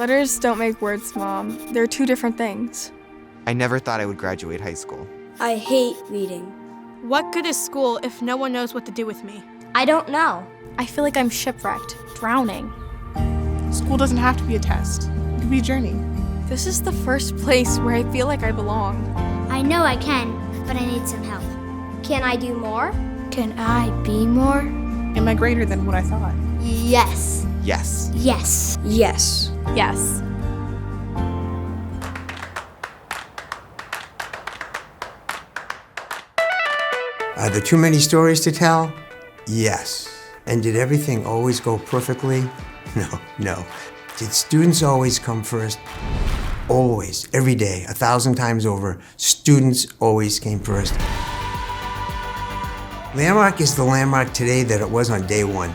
Letters don't make words, Mom. They're two different things. I never thought I would graduate high school. I hate reading. What good is school if no one knows what to do with me? I don't know. I feel like I'm shipwrecked, drowning. School doesn't have to be a test. It can be a journey. This is the first place where I feel like I belong. I know I can, but I need some help. Can I do more? Can I be more? Am I greater than what I thought? Yes. Yes. Yes. Yes. Yes. Are there too many stories to tell? Yes. And did everything always go perfectly? No. Did students always come first? Always, every day, 1,000 times over, students always came first. Landmark is the landmark today that it was on day one,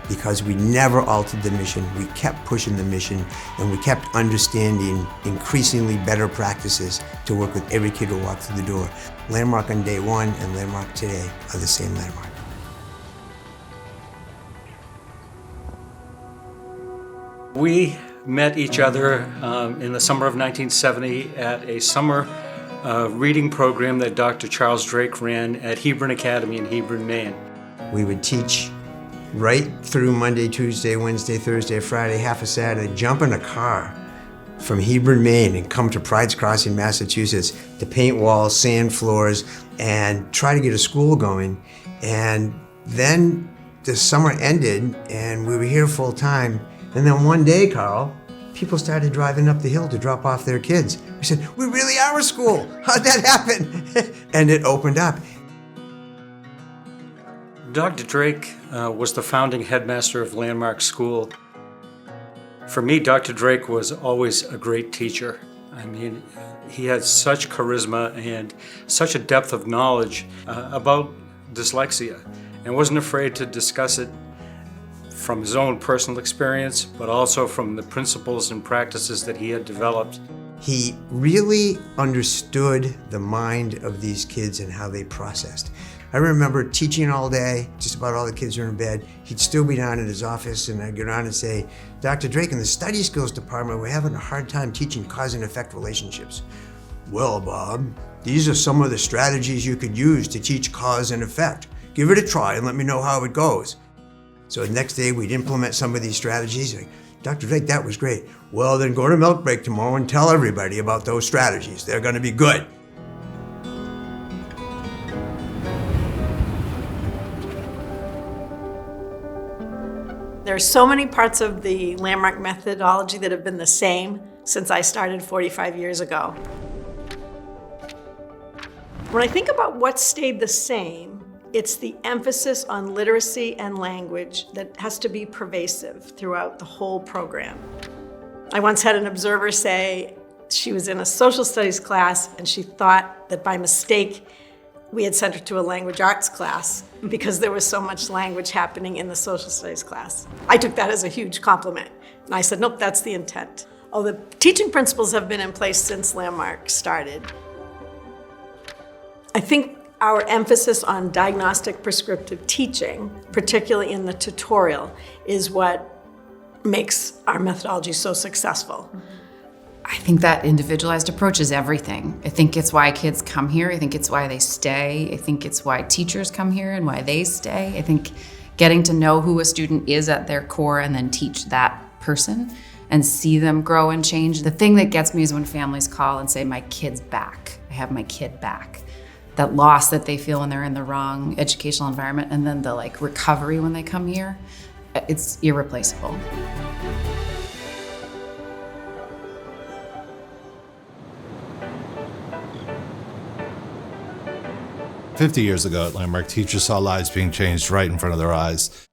because we never altered the mission. We kept pushing the mission, and we kept understanding increasingly better practices to work with every kid who walked through the door. Landmark on day one and Landmark today are the same landmark. We met each other in the summer of 1970 at a summer reading program that Dr. Charles Drake ran at Hebron Academy in Hebron, Maine. We would teach right through Monday, Tuesday, Wednesday, Thursday, Friday, half a Saturday, jump in a car from Hebron, Maine, and come to Pride's Crossing, Massachusetts to paint walls, sand floors, and try to get a school going. And then the summer ended, and we were here full time. And then one day, Carl, people started driving up the hill to drop off their kids. We said, we really are a school. How'd that happen? And it opened up. Dr. Drake was the founding headmaster of Landmark School. For me, Dr. Drake was always a great teacher. I mean, he had such charisma and such a depth of knowledge about dyslexia, and wasn't afraid to discuss it from his own personal experience, but also from the principles and practices that he had developed. He really understood the mind of these kids and how they processed. I remember teaching all day, just about all the kids are in bed. He'd still be down in his office, and I'd get on and say, Dr. Drake, in the study skills department, we're having a hard time teaching cause and effect relationships. Well, Bob, these are some of the strategies you could use to teach cause and effect. Give it a try and let me know how it goes. So the next day we'd implement some of these strategies. Like, Dr. Drake, that was great. Well, then go to milk break tomorrow and tell everybody about those strategies. They're gonna be good. There are so many parts of the Landmark methodology that have been the same since I started 45 years ago. When I think about what stayed the same, it's the emphasis on literacy and language that has to be pervasive throughout the whole program. I once had an observer say she was in a social studies class and she thought that by mistake we had sent her to a language arts class because there was so much language happening in the social studies class. I took that as a huge compliment. And I said, nope, that's the intent. Oh, the teaching principles have been in place since Landmark started. I think our emphasis on diagnostic prescriptive teaching, particularly in the tutorial, is what makes our methodology so successful. I think that individualized approach is everything. I think it's why kids come here. I think it's why they stay. I think it's why teachers come here and why they stay. I think getting to know who a student is at their core and then teach that person and see them grow and change. The thing that gets me is when families call and say, my kid's back. I have my kid back. That loss that they feel when they're in the wrong educational environment, and then the recovery when they come here, it's irreplaceable. "50 years ago at Landmark, teachers saw lives being changed right in front of their eyes.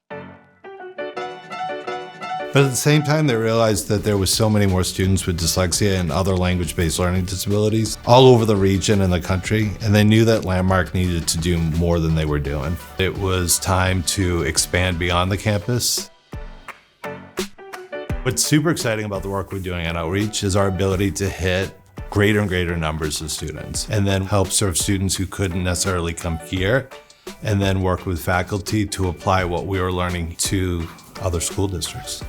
But at the same time, they realized that there was so many more students with dyslexia and other language-based learning disabilities all over the region and the country, and they knew that Landmark needed to do more than they were doing. It was time to expand beyond the campus. What's super exciting about the work we're doing at Outreach is our ability to hit greater and greater numbers of students, and then help serve students who couldn't necessarily come here, and then work with faculty to apply what we were learning to other school districts.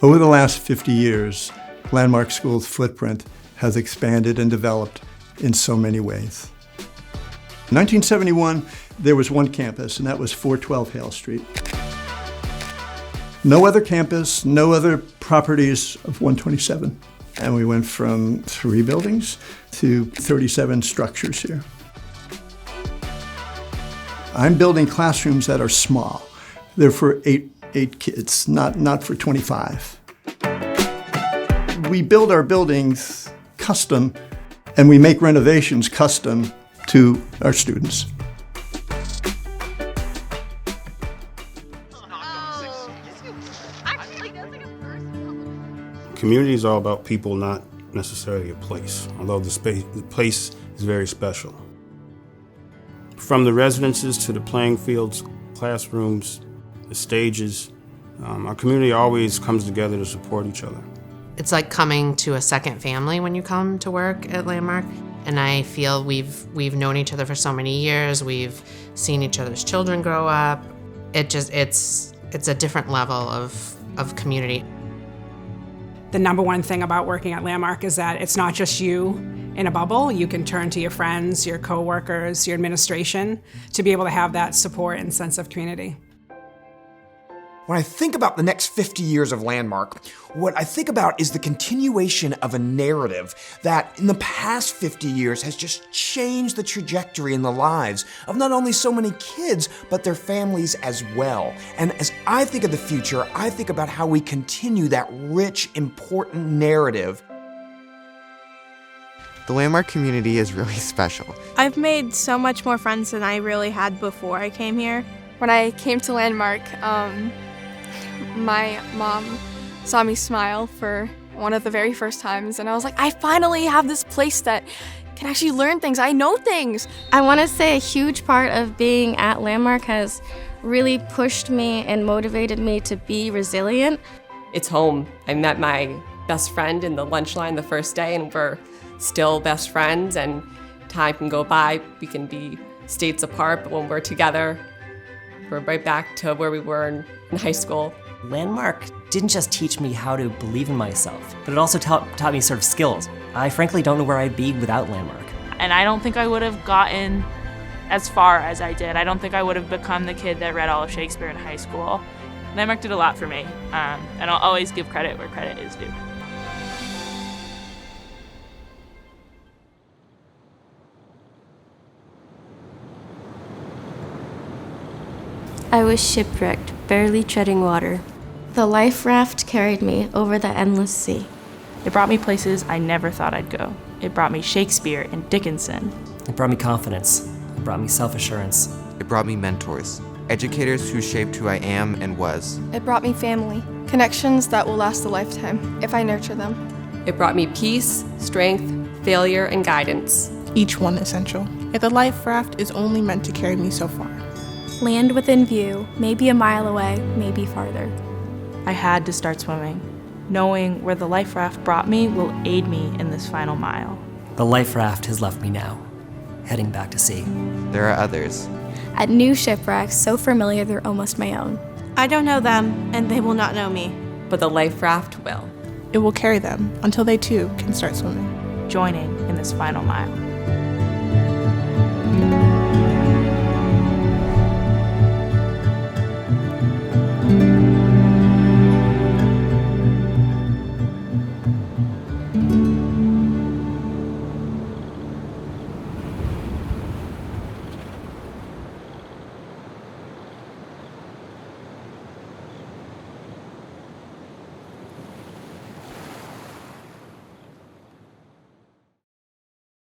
Over the last 50 years, Landmark School's footprint has expanded and developed in so many ways. In 1971, there was one campus, and that was 412 Hale Street. No other campus, no other properties of 127. And we went from 3 buildings to 37 structures here. I'm building classrooms that are small. They're for eight kids, not for 25. We build our buildings custom, and we make renovations custom to our students. Community is all about people, not necessarily a place, although the place is very special. From the residences to the playing fields, classrooms, the stages, our community always comes together to support each other. It's like coming to a second family when you come to work at Landmark, and I feel we've known each other for so many years. We've seen each other's children grow up. It's a different level of community. The number one thing about working at Landmark is that it's not just you in a bubble. You can turn to your friends, your coworkers, your administration to be able to have that support and sense of community. When I think about the next 50 years of Landmark, what I think about is the continuation of a narrative that in the past 50 years has just changed the trajectory in the lives of not only so many kids, but their families as well. And as I think of the future, I think about how we continue that rich, important narrative. The Landmark community is really special. I've made so much more friends than I really had before I came here. When I came to Landmark, my mom saw me smile for one of the very first times, and I was like, I finally have this place that can actually learn things. I know things. I want to say a huge part of being at Landmark has really pushed me and motivated me to be resilient. It's home. I met my best friend in the lunch line the first day, and we're still best friends, and time can go by. We can be states apart, but when we're together, we're right back to where we were in high school. Landmark didn't just teach me how to believe in myself, but it also taught me sort of skills. I frankly don't know where I'd be without Landmark. And I don't think I would have gotten as far as I did. I don't think I would have become the kid that read all of Shakespeare in high school. Landmark did a lot for me, and I'll always give credit where credit is due. I was shipwrecked, barely treading water. The life raft carried me over the endless sea. It brought me places I never thought I'd go. It brought me Shakespeare and Dickinson. It brought me confidence. It brought me self-assurance. It brought me mentors, educators who shaped who I am and was. It brought me family, connections that will last a lifetime if I nurture them. It brought me peace, strength, failure, and guidance. Each one essential. Yet the life raft is only meant to carry me so far. Land within view, maybe a mile away, maybe farther. I had to start swimming. Knowing where the life raft brought me will aid me in this final mile. The life raft has left me now, heading back to sea. There are others. At new shipwrecks, so familiar they're almost my own. I don't know them, and they will not know me. But the life raft will. It will carry them until they too can start swimming. Joining in this final mile.